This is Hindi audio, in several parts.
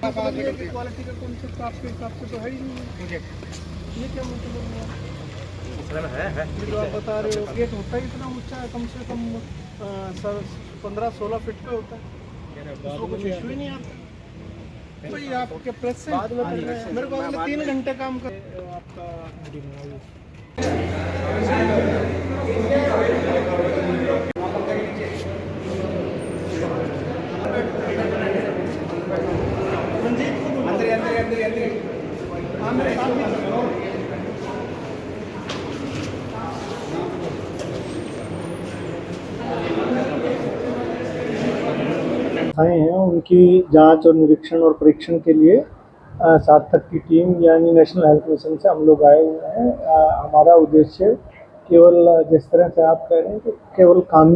क्वालिटी का कॉन्सेप्ट आपके हिसाब से तो है ही नहीं है। ये क्या मतलब है ये जो आप बता रहे हो, गेट होता ही इतना ऊंचा है, कम से कम 15-16 फीट पे होता है, उसको कुछ इशू ही नहीं आता। तो ये आपके प्रेस से मेरे को अगले 3 घंटे काम कर आपका आए हैं उनकी जांच और निरीक्षण और परीक्षण के लिए सार्थक की टीम यानी नेशनल हेल्थ मिशन से हम लोग आए हुए हैं। हमारा उद्देश्य केवल जिस तरह से आप कह रहे हैं कि केवल काम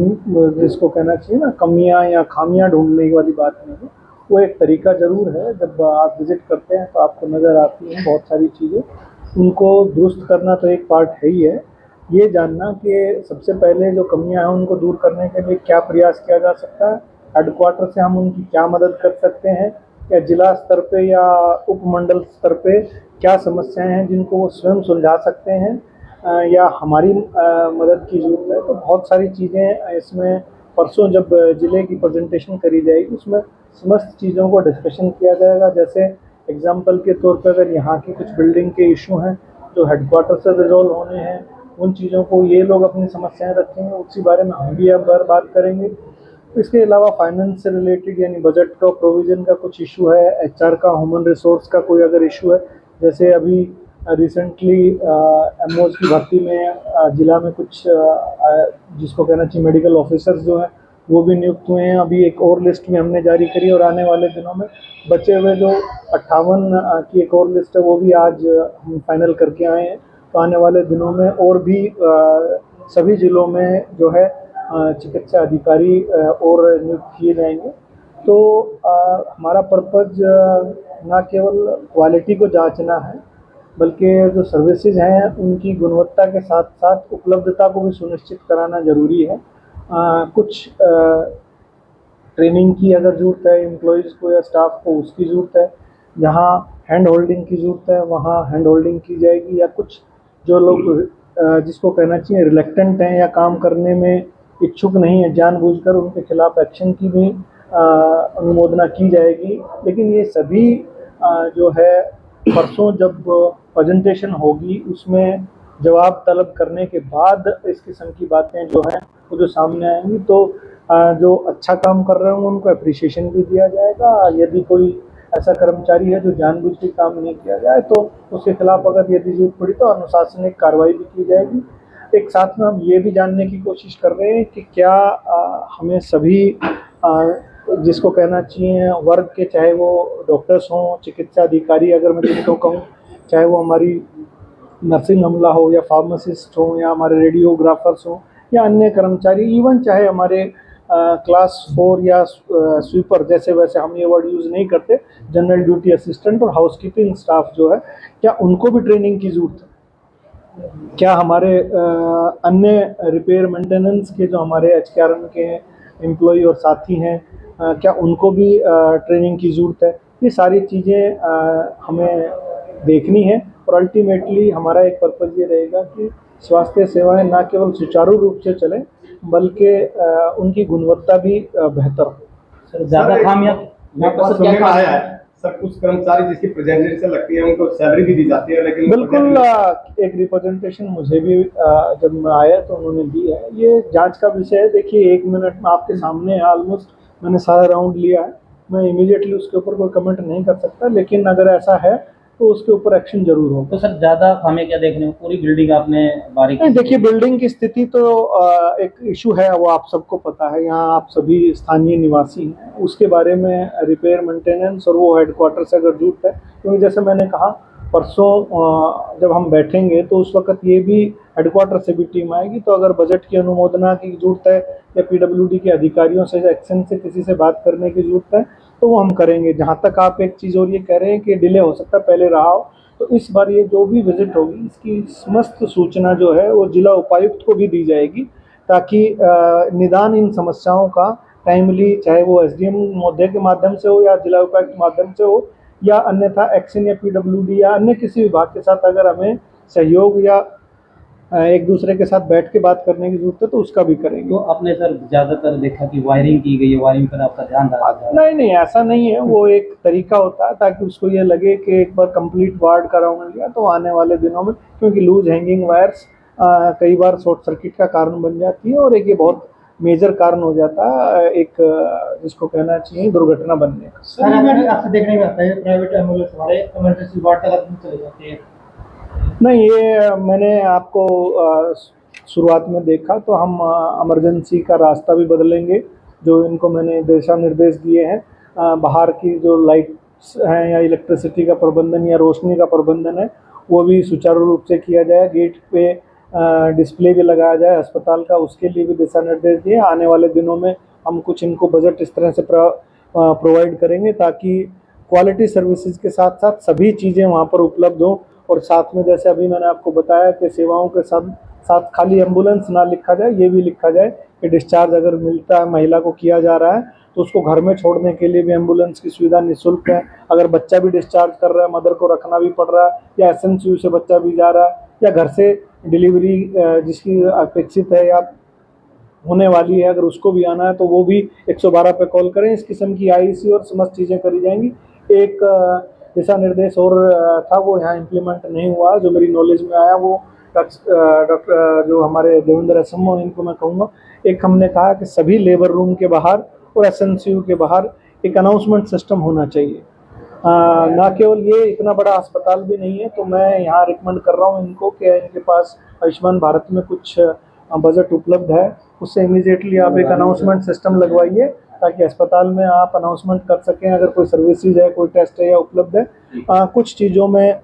जिसको कहना चाहिए ना कमियां या खामियां ढूंढने वाली बात नहीं है, वो एक तरीका ज़रूर है। जब आप विज़िट करते हैं तो आपको नज़र आती हैं बहुत सारी चीज़ें, उनको दुरुस्त करना तो एक पार्ट है ही है। ये जानना कि सबसे पहले जो कमियां हैं उनको दूर करने के लिए क्या प्रयास किया जा सकता है, हेडक्वार्टर से हम उनकी क्या मदद कर सकते हैं, या जिला स्तर पे या उपमंडल स्तर पे क्या समस्याएं हैं जिनको वो स्वयं सुलझा सकते हैं, या हमारी मदद की ज़रूरत है। तो बहुत सारी चीज़ें इसमें परसों जब ज़िले की प्रेजेंटेशन करी जाएगी उसमें समस्त चीज़ों को डिस्कशन किया जाएगा। जैसे एग्जाम्पल के तौर पर अगर यहाँ की कुछ बिल्डिंग के इशू हैं जो हेडक्वार्टर से रिजॉल्व होने हैं, उन चीज़ों को ये लोग अपनी समस्याएं रखेंगे, उसी बारे में हम भी अब बात करेंगे। इसके अलावा फाइनेंस से रिलेटेड यानी बजट का प्रोविज़न का कुछ इशू है, एचआर का, ह्यूमन रिसोर्स का कोई अगर इशू है, जैसे अभी रिसेंटली एमओज की भर्ती में ज़िला में कुछ जिसको कहना चाहिए मेडिकल ऑफिसर्स जो हैं वो भी नियुक्त हुए हैं। अभी एक और लिस्ट में हमने जारी करी और आने वाले दिनों में बचे हुए जो 58 की एक और लिस्ट है वो भी आज हम फाइनल करके आए हैं। तो आने वाले दिनों में और भी सभी ज़िलों में जो है चिकित्सा अधिकारी और नियुक्त किए जाएंगे। तो हमारा पर्पज़ ना केवल क्वालिटी को जांचना है बल्कि जो सर्विसेज हैं उनकी गुणवत्ता के साथ साथ उपलब्धता को भी सुनिश्चित कराना ज़रूरी है। कुछ ट्रेनिंग की अगर ज़रूरत है एम्प्लॉयज़ को या स्टाफ को, उसकी ज़रूरत है। जहाँ हैंड होल्डिंग की ज़रूरत है वहाँ हैंड होल्डिंग की जाएगी, या कुछ जो लोग जिसको कहना चाहिए रिलेक्टेंट हैं या काम करने में इच्छुक नहीं है, जानबूझकर उनके खिलाफ एक्शन की भी अनुमोदना की जाएगी। लेकिन ये सभी जो है परसों जब प्रेजेंटेशन होगी उसमें जवाब तलब करने के बाद इस किस्म की बातें जो हैं वो जो सामने आएंगी, तो जो अच्छा काम कर रहे होंगे उनको अप्रिसिएशन भी दिया जाएगा। यदि कोई ऐसा कर्मचारी है जो जानबूझ के काम नहीं किया जाए तो उसके खिलाफ अगर यदि जरूरत पड़ी तो अनुशासनिक कार्रवाई भी की जाएगी। एक साथ में हम ये भी जानने की कोशिश कर रहे हैं कि क्या हमें सभी जिसको कहना चाहिए वर्ग के, चाहे वो डॉक्टर्स हों, चिकित्सा अधिकारी अगर मैं जिनको कहूँ, चाहे वो हमारी नर्सिंग अमला हो या फार्मासिस्ट हो या हमारे रेडियोग्राफर्स हो या अन्य कर्मचारी, इवन चाहे हमारे क्लास 4 या स्वीपर, जैसे वैसे हम ये वर्ड यूज़ नहीं करते, जनरल ड्यूटी असिस्टेंट और हाउसकीपिंग स्टाफ जो है, क्या उनको भी ट्रेनिंग की ज़रूरत है? क्या हमारे अन्य रिपेयर मेंटेनेंस के जो हमारे एचकेआरएम के एम्प्लॉय और साथी हैं क्या उनको भी ट्रेनिंग की ज़रूरत है? ये सारी चीज़ें हमें देखनी है और अल्टीमेटली हमारा एक पर्पज़ ये रहेगा कि स्वास्थ्य सेवाएं ना केवल सुचारू रूप से चलें बल्कि उनकी गुणवत्ता भी बेहतर हो। सर ज़्यादा खामियां सुनने में आया है सर, कुछ कर्मचारी जिसकी प्रेजेंटेशन लगती है उनको सैलरी भी दी जाती है, लेकिन बिल्कुल एक रिप्रेजेंटेशन मुझे भी जब मैं आया तो उन्होंने दी है। ये जांच का विषय है। देखिए 1 मिनट में आपके सामने है, ऑलमोस्ट मैंने सारा राउंड लिया है, मैं इमीडिएटली उसके ऊपर कोई कमेंट नहीं कर सकता, लेकिन अगर ऐसा है तो उसके ऊपर एक्शन जरूर होगा। तो सर ज़्यादा खामियां क्या देखने को, पूरी बिल्डिंग आपने बारीकी देखिए बिल्डिंग की स्थिति तो एक इशू है, वो आप सबको पता है, यहाँ आप सभी स्थानीय निवासी हैं, उसके बारे में रिपेयर मेंटेनेंस और वो हेडक्वार्टर से अगर जरूरत है, क्योंकि जैसे मैंने कहा परसों जब हम बैठेंगे तो उस वक्त ये भी हेडक्वार्टर से भी टीम आएगी, तो अगर बजट की अनुमोदना की जरूरत है या पीडब्ल्यूडी के अधिकारियों से या एक्शन से किसी से बात करने की जरूरत है तो वो हम करेंगे। जहाँ तक आप एक चीज़ और ये कह रहे हैं कि डिले हो सकता है, पहले रहा हो, तो इस बार ये जो भी विजिट होगी इसकी समस्त सूचना जो है वो जिला उपायुक्त को भी दी जाएगी, ताकि निदान इन समस्याओं का टाइमली, चाहे वो एसडीएम महोदय के माध्यम से हो या जिला उपायुक्त के माध्यम से हो, या अन्यथा एक्शन या पीडब्ल्यूडी या अन्य किसी विभाग के साथ अगर हमें सहयोग या एक दूसरे के साथ बैठ के बात करने की जरूरत है तो उसका भी करेंगे। तो आपने सर ज़्यादातर देखा कि वायरिंग की गई है, वायरिंग पर आपका ध्यान रहा था? नहीं नहीं, ऐसा नहीं है, वो एक तरीका होता है ताकि उसको ये लगे कि एक बार कंप्लीट वार्ड का राउंड लिया तो आने वाले दिनों में, क्योंकि लूज हैंगिंग वायर्स कई बार शॉर्ट सर्किट का कारण बन जाती है और एक ये बहुत मेजर कारण हो जाता है एक जिसको कहना चाहिए दुर्घटना बनने का। सर हमारे आपसे देखने में आता है प्राइवेट एम्बुलेंस वाले इमरजेंसी वार्ड तक आदमी चले जाते हैं। नहीं, ये मैंने आपको शुरुआत में देखा तो हम इमरजेंसी का रास्ता भी बदलेंगे, जो इनको मैंने दिशा निर्देश दिए हैं। बाहर की जो लाइट्स हैं या इलेक्ट्रिसिटी का प्रबंधन या रोशनी का प्रबंधन है वो भी सुचारू रूप से किया जाए, गेट पे डिस्प्ले भी लगाया जाए अस्पताल का, उसके लिए भी दिशा निर्देश दिए। आने वाले दिनों में हम कुछ इनको बजट इस तरह से प्रोवाइड करेंगे ताकि क्वालिटी सर्विसेज के साथ साथ सभी चीज़ें वहाँ पर उपलब्ध हों। और साथ में जैसे अभी मैंने आपको बताया कि सेवाओं के साथ साथ खाली एम्बुलेंस ना लिखा जाए, ये भी लिखा जाए कि डिस्चार्ज अगर मिलता है महिला को किया जा रहा है तो उसको घर में छोड़ने के लिए भी एम्बुलेंस की सुविधा निःशुल्क है। अगर बच्चा भी डिस्चार्ज कर रहा है, मदर को रखना भी पड़ रहा है, या एसएनसीयू से बच्चा भी जा रहा है, या घर से डिलीवरी जिसकी अपेक्षित है या होने वाली है अगर उसको भी आना है तो वो भी 112 पे कॉल करें। इस किस्म की आईसी और समस्त चीज़ें करी जाएंगी। एक दिशा निर्देश और था, वो यहाँ इम्प्लीमेंट नहीं हुआ, जो मेरी नॉलेज में आया वो डॉक्टर जो हमारे देवेंद्र एसएमओ, इनको मैं कहूँगा, एक हमने कहा कि सभी लेबर रूम के बाहर और एसएनसीयू के बाहर एक अनाउंसमेंट सिस्टम होना चाहिए। ना केवल ये इतना बड़ा अस्पताल भी नहीं है, तो मैं यहाँ रिकमेंड कर रहा हूँ इनको कि इनके पास आयुष्मान भारत में कुछ बजट उपलब्ध है, उससे इमीडिएटली आप एक अनाउंसमेंट सिस्टम लगवाइए ताकि अस्पताल में आप अनाउंसमेंट कर सकें अगर कोई सर्विसेज है, कोई टेस्ट है या उपलब्ध है। कुछ चीज़ों में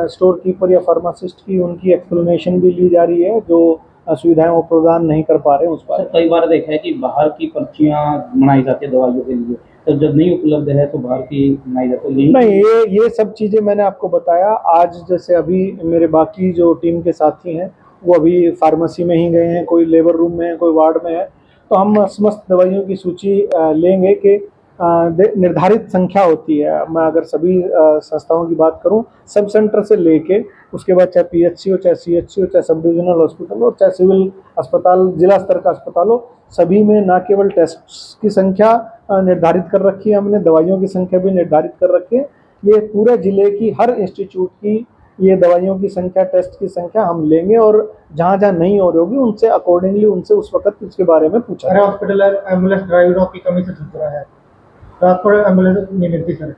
स्टोर कीपर या फार्मासिस्ट की उनकी एक्सप्लेनेशन भी ली जा रही है, जो सुविधाएं वो प्रदान नहीं कर पा रहे हैं उस पर। कई बार देखा है कि बाहर की पर्चियाँ बनाई जाती है दवाइयों के लिए, तो जब नहीं उपलब्ध है तो बाहर की बनाई जाती है। नहीं, ये सब चीज़ें मैंने आपको बताया। आज जैसे अभी मेरे बाकी जो टीम के साथी हैं वो अभी फार्मेसी में ही गए हैं, कोई लेबर रूम में है, कोई वार्ड में है, तो हम समस्त दवाइयों की सूची लेंगे कि निर्धारित संख्या होती है। मैं अगर सभी संस्थाओं की बात करूं, सब सेंटर से लेके उसके बाद चाहे पीएचसी हो, चाहे सीएचसी हो, चाहे सब डिविजनल हॉस्पिटल हो, चाहे सिविल अस्पताल, जिला स्तर का अस्पताल हो, सभी में न केवल टेस्ट की संख्या निर्धारित कर रखी है हमने, दवाइयों की संख्या भी निर्धारित कर रखी है। ये पूरे जिले की हर इंस्टीट्यूट की ये दवाइयों की संख्या, टेस्ट की संख्या हम लेंगे और जहाँ जहाँ नहीं हो रही होगी उनसे अकॉर्डिंगली उनसे उस वक्त उसके बारे में पूछा। अरे हॉस्पिटल एम्बुलेंस ड्राइवरों की कमी से जूझ रहा है, रात को एम्बुलेंस नहीं मिलती सर।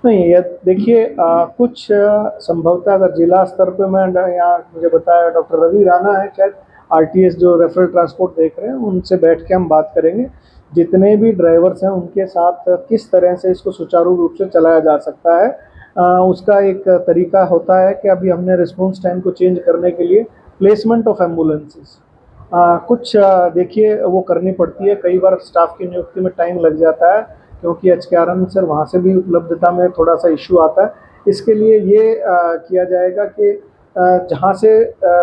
नहीं, ये देखिए कुछ संभवतः अगर जिला स्तर पे मैं यहाँ मुझे बताया डॉक्टर रवि राणा है शायद आरटीएस जो रेफरल ट्रांसपोर्ट देख रहे हैं, उनसे बैठ के हम बात करेंगे जितने भी ड्राइवर्स हैं उनके साथ किस तरह से इसको सुचारू रूप से चलाया जा सकता है। उसका एक तरीका होता है कि अभी हमने रिस्पॉन्स टाइम को चेंज करने के लिए प्लेसमेंट ऑफ एम्बुलेंसेस कुछ देखिए वो करनी पड़ती है। कई बार स्टाफ की नियुक्ति में टाइम लग जाता है क्योंकि एचकेआरएम सर वहाँ से भी उपलब्धता में थोड़ा सा इशू आता है। इसके लिए ये किया जाएगा कि जहाँ से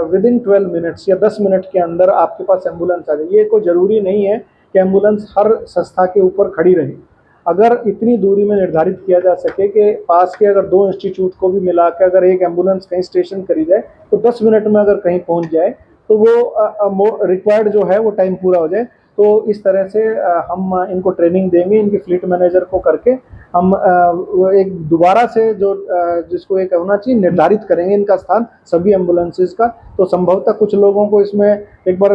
विदिन 12 मिनट्स या 10 मिनट के अंदर आपके पास एम्बुलेंस आ जाए। ये कोई ज़रूरी नहीं है कि एम्बुलेंस हर संस्था के ऊपर खड़ी रहे। अगर इतनी दूरी में निर्धारित किया जा सके कि पास के अगर 2 इंस्टीट्यूट को भी मिला के अगर एक एम्बुलेंस कहीं स्टेशन करी जाए तो 10 मिनट में अगर कहीं पहुंच जाए तो वो रिक्वायर्ड जो है वो टाइम पूरा हो जाए। तो इस तरह से हम इनको ट्रेनिंग देंगे, इनके फ्लीट मैनेजर को करके हम एक दोबारा से जो जिसको एक होना चाहिए निर्धारित करेंगे इनका स्थान सभी एम्बुलेंसेज का। तो संभवतः कुछ लोगों को इसमें एक बार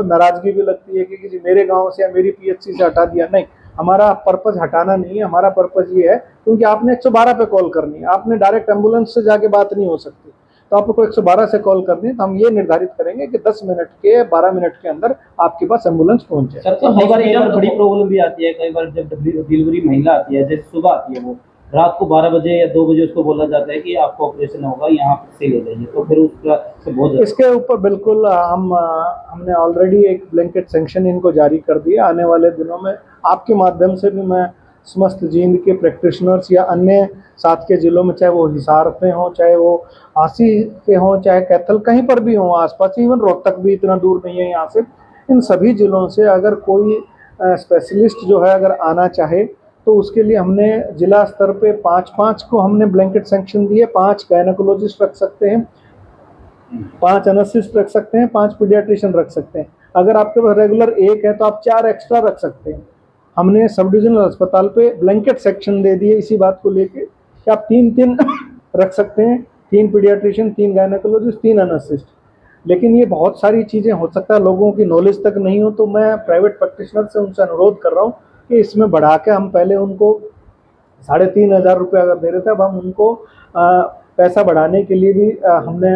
नाराज़गी भी लगती है कि मेरे गांव से या मेरी पीएचसी से हटा दिया। नहीं, हमारा पर्पज़ हटाना नहीं है, हमारा पर्पज़ ये है क्योंकि आपने 112 पे कॉल करनी है, आपने डायरेक्ट एम्बुलेंस से जाके बात नहीं हो सकती, तो आपको 112 से कॉल करनी है। तो हम ये निर्धारित करेंगे कि 10 मिनट के 12 मिनट के अंदर आपके पास एम्बुलेंस पहुंच जाए। सर कई बार बड़ी प्रॉब्लम भी आती है, कई बार जब डिलीवरी महिला आती है, जैसे सुबह आती है, वो रात को 12 बजे या 2 बजे उसको बोला जाता है कि आपको ऑपरेशन होगा, यहाँ से ले जाइए, तो फिर उसका से बहुत इसके ऊपर बिल्कुल हमने ऑलरेडी एक ब्लैंकेट सैंक्शन इनको जारी कर दिया। आने वाले दिनों में आपके माध्यम से भी मैं समस्त जींद के प्रैक्टिशनर्स या अन्य साथ के ज़िलों में, चाहे वो हिसार पे हों, चाहे वो हांसी पे हों, चाहे कैथल, कहीं पर भी हों आसपास, इवन रोहतक भी इतना दूर नहीं है यहाँ से, इन सभी ज़िलों से अगर कोई स्पेशलिस्ट जो है अगर आना चाहे तो उसके लिए हमने जिला स्तर पे 5-5 को हमने ब्लैंकेट सैंक्शन दिए। 5 गायनेकोलॉजिस्ट रख सकते हैं, 5 एनेस्थिस्ट रख सकते हैं, 5 पीडियाट्रिशियन रख सकते हैं। अगर आपके पास रेगुलर 1 है तो आप 4 एक्स्ट्रा रख सकते हैं। हमने सब डिविजनल अस्पताल पे ब्लैंकेट सेक्शन दे दिए इसी बात को लेके कि आप 3-3 रख सकते हैं, 3 पीडियाट्रिशियन, 3 गायनेकोलॉजिस्ट, 3 एनेस्थिस्ट। लेकिन ये बहुत सारी चीज़ें हो सकता है लोगों की नॉलेज तक नहीं हो, तो मैं प्राइवेट प्रैक्टिशनर से उनसे अनुरोध कर रहा हूँ कि इसमें बढ़ा के हम पहले उनको 3,500 रुपये अगर दे रहे थे, अब हम उनको पैसा बढ़ाने के लिए भी हमने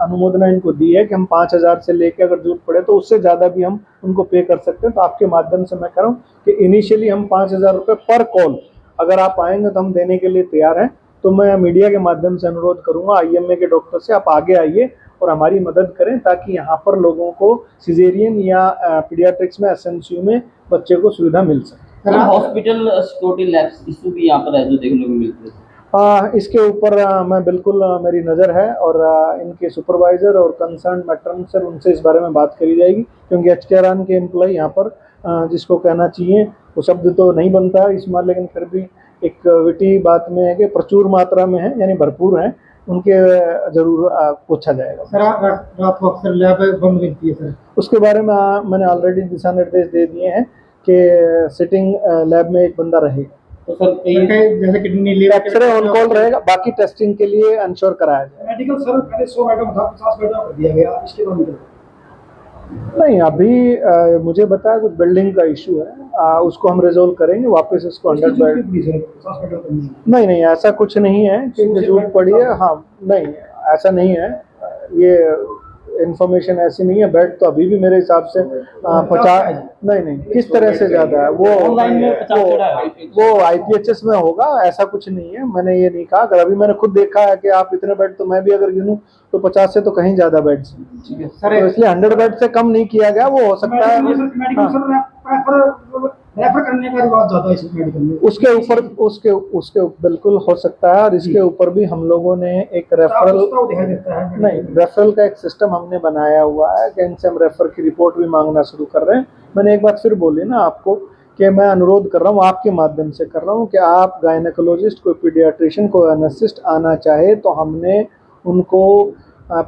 अनुमोदना इनको दी है कि हम 5,000 से लेके अगर जरूरत पड़े तो उससे ज़्यादा भी हम उनको पे कर सकते हैं। तो आपके माध्यम से मैं कह रहा हूँ कि इनिशियली हम 5,000 रुपये पर कॉल अगर आप आएंगे तो हम देने के लिए तैयार हैं। तो मैं मीडिया के माध्यम से अनुरोध करूँगा IMA के डॉक्टर से, आप आगे आइए और हमारी मदद करें ताकि यहाँ पर लोगों को सिजेरियन या पीडियाट्रिक्स में SNCU में बच्चे को सुविधा मिल सके। हॉस्पिटल सिक्योरिटी लैब्स इशू भी यहाँ पर है जो देखने को मिलते हैं। इसके ऊपर मैं बिल्कुल मेरी नज़र है और इनके सुपरवाइज़र और कंसर्न मैट्रन सर उनसे इस बारे में बात करी जाएगी, क्योंकि HKRN के एम्प्लॉय यहाँ पर जिसको कहना चाहिए वो शब्द तो नहीं बनता है इसमें, लेकिन फिर भी एक विटी बात में है कि प्रचुर मात्रा में है, यानी भरपूर है, उनके ज़रूर पूछा जाएगा। सर रात को अक्सर लैब बंद मिलती है सर, उसके बारे में मैंने ऑलरेडी दिशा निर्देश दे दिए हैं कि सिटिंग लैब में एक बंदा रहे, तो सर जैसे kidney liver x-ray on call रहेगा, बाकी टेस्टिंग के लिए इंश्योर कराया जाए। मेडिकल सर पहले 100 बेड था, 50 बेड कर दिया गया, इसके बाद नहीं, अभी मुझे बताया कुछ बिल्डिंग का इशू है, उसको हम रिजोल्व करेंगे, वापस इसको 100 बेड। नहीं, ऐसा कुछ नहीं है कि जरूरत पड़ी है। हाँ, नहीं ऐसा नहीं है, ये इन्फॉर्मेशन ऐसी नहीं है। बेड तो अभी भी मेरे हिसाब से 50 नहीं किस तरह से ज़्यादा है, वो ऑनलाइन में 50 चढ़ा है। वो IPHS में होगा, ऐसा कुछ नहीं है। मैंने ये नहीं कहा, अगर अभी मैंने खुद देखा है कि आप इतने बेड, तो मैं भी अगर गिनूं तो 50 से तो कहीं ज़्यादा बेड्स, ठीक है तो इसलिए 100 बेड से कम नहीं किया गया। वो हो सकता है रेफर करने का रिवाज ज्यादा है इस मेडिकल में, उसके बिल्कुल हो सकता है। और इसके ऊपर भी हम लोगों ने एक रेफरल का एक सिस्टम हमने बनाया हुआ है कि इनसे हम रेफर की रिपोर्ट भी मांगना शुरू कर रहे हैं। मैंने एक बात फिर बोली ना आपको कि मैं अनुरोध कर रहा हूँ, आपके माध्यम से कर रहा हूँ कि आप गायनेकोलॉजिस्ट, कोई पीडियाट्रिशियन, कोई एनेस्थिस्ट आना चाहे तो हमने उनको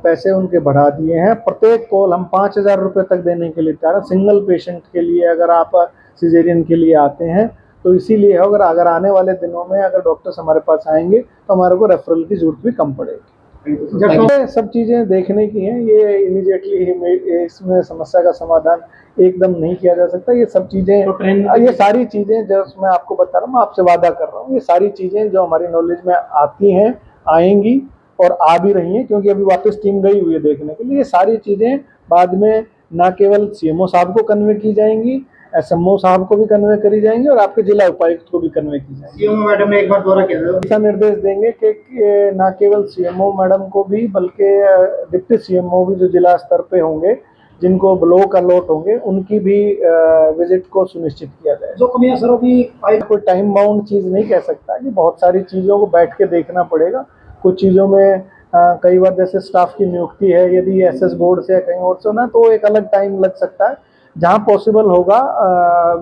पैसे उनके बढ़ा दिए हैं। प्रत्येक कॉल हम 5,000 रुपये तक देने के लिए तैयार हैं, सिंगल पेशेंट के लिए। अगर आप सिजेरियन के लिए आते हैं तो इसीलिए अगर आने वाले दिनों में अगर डॉक्टर्स हमारे पास आएंगे तो हमारे को रेफरल की जरूरत भी कम पड़ेगी। सब चीज़ें देखने की हैं, ये इमीडिएटली इसमें समस्या का समाधान एकदम नहीं किया जा सकता। ये सब चीज़ें, ये सारी चीज़ें जो मैं आपको बता रहा हूँ, मैं आपसे वादा कर रहा हूँ, ये सारी चीज़ें जो हमारी नॉलेज में आती हैं, आएंगी और आ भी रही हैं, क्योंकि अभी वापस टीम गई हुई है देखने के लिए। ये सारी चीज़ें बाद में ना केवल CMO साहब को कन्वे की जाएंगी, SMO साहब को भी कन्वे करी जाएंगी और आपके जिला उपायुक्त को भी कन्वे की जाएंगी। CMO मैडम ने एक बार दौरा किया था, ऐसा निर्देश देंगे कि ना केवल CMO मैडम को भी, बल्कि डिप्टी CMO भी जो जिला स्तर पे होंगे, जिनको ब्लॉक अलॉट होंगे, उनकी भी विजिट को सुनिश्चित किया जाए। जो कमियां सर अभी कोई टाइम बाउंड चीज़ नहीं कह सकता कि बहुत सारी चीज़ों को बैठ के देखना पड़ेगा। कुछ चीज़ों में कई बार जैसे स्टाफ की नियुक्ति है, यदि SS बोर्ड से या कहीं और से ना, तो एक अलग टाइम लग सकता है। जहाँ पॉसिबल होगा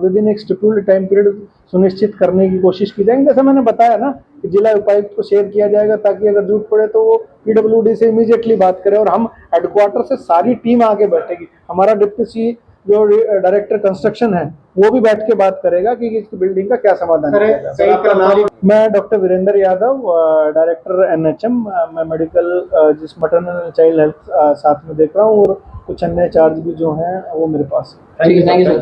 विद इन एक स्टिपुलेटेड टाइम पीरियड सुनिश्चित करने की कोशिश की जाएगी। जैसे मैंने बताया ना कि जिला उपायुक्त को शेयर किया जाएगा ताकि अगर जरूरत पड़े तो वो PWD से इमीडिएटली बात करे और हम हेडक्वार्टर से सारी टीम आगे बैठेगी। हमारा डिप्टी जो डायरेक्टर कंस्ट्रक्शन है वो भी बैठ के बात करेगा कि इस बिल्डिंग का क्या समाधान है। मैं doctor Virendra Yadav, director NHM, मैं मेडिकल जिस मैटरनल चाइल्ड हेल्थ साथ में देख रहा हूँ, और कुछ अन्य चार्ज भी जो हैं वो मेरे पास है। Thank you sir.